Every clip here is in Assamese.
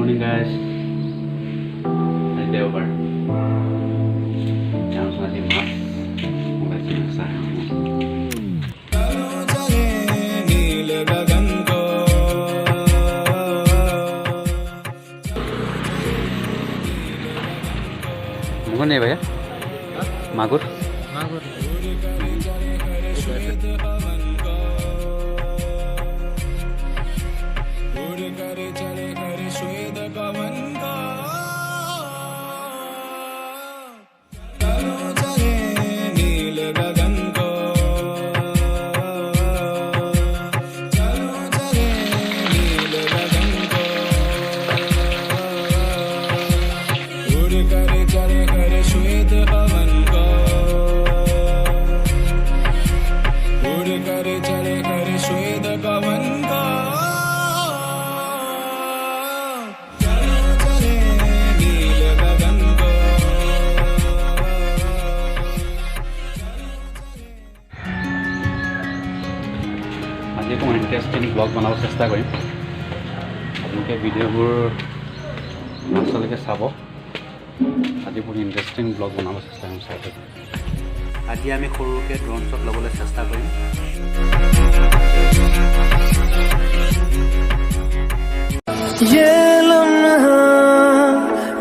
morning guys. Deobar. Jangan lupa di mas. Mulai selesai. Magur nih Pak ya? Magur? Magur. আজি কোনো ইণ্টাৰেষ্টিং ব্লগ বনাব চেষ্টা কৰিম আপোনালোকে ভিডিঅ'বোৰ লাষ্টলৈকে চাব আজি বহুত ইণ্টাৰেষ্টিং ব্লগ বনাব চেষ্টা কৰিম চাই থাকক আজি আমি সৰুকৈ ড্ৰোন শ্বট ল'বলৈ চেষ্টা কৰিম ये लम्हा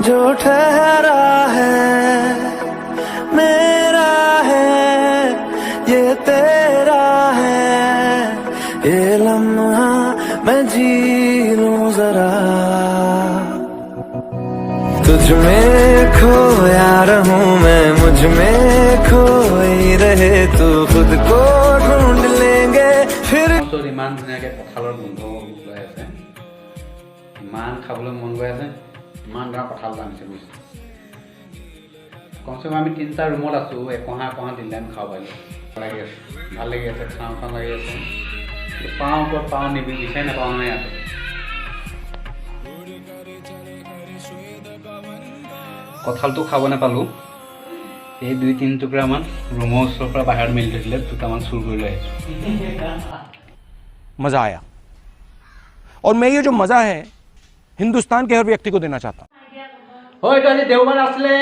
जो ठहरा है मेरा है ये तेरा है ये लम्हा मैं जी लूं जरा तुझ में खोया रहूं मैं मुझ में खोई रहे तू खुद को ढूंढ लेंगे फिर ইমান ধুনীয়াকৈ কঁঠালৰ গোন্ধ ওলাই আছে ইমান খাবলৈ মন গৈ আছে ইমান ধৰা কঁঠাল আনিছে বুজিছে কমচে কম আমি তিনিটা ৰুমত আছোঁ একহা তিনিটা আমি খাব পাৰিলোঁ লাগি আছে ভাল লাগি আছে খাওঁ লাগি আছে পাওঁ ক'ত পাওঁ নিবি বিচাৰি নাপাওঁ মানে ইয়াতে কঁঠালটো খাব নাপালোঁ এই 2-3 টুকুৰামান ৰুমৰ ওচৰৰ পৰা বাহিৰত মেলি থৈছিলে দুটামান চুৰ কৰি লৈ আহিছোঁ मज़ा आया और मैं ये जो मज़ा है हिंदुस्तान के हर व्यक्ति को देना चाहता हूँ হয় তো আজি দেওবাৰ আছিলে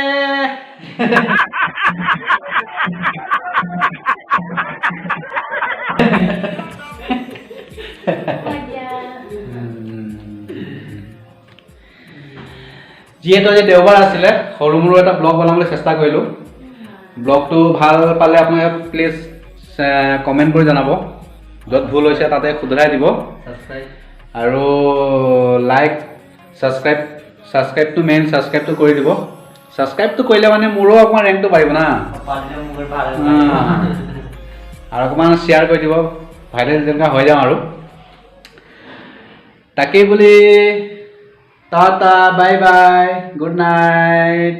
যিহেতু আজি দেওবাৰ আছিলে সৰু মৰু এটা ব্লগ বনাবলৈ চেষ্টা কৰিলোঁ ব্লগটো ভাল পালে আপোনালোকে প্লিজ কমেণ্ট কৰি জনাব য'ত ভুল হৈছে তাতে শুধৰাই দিব আৰু লাইক ছাবস্ক্ৰাইবটো মেইন ছাবস্ক্ৰাইবটো কৰি দিব ছাবস্ক্ৰাইবটো কৰিলে মানে মোৰো অকণমান ৰেংকটো বাঢ়িব না আৰু অকণমান শ্বেয়াৰ কৰি দিব ভাইৰেল যেনেকৈ হৈ যাওঁ আৰু তাকেই বুলি tata bye bye good night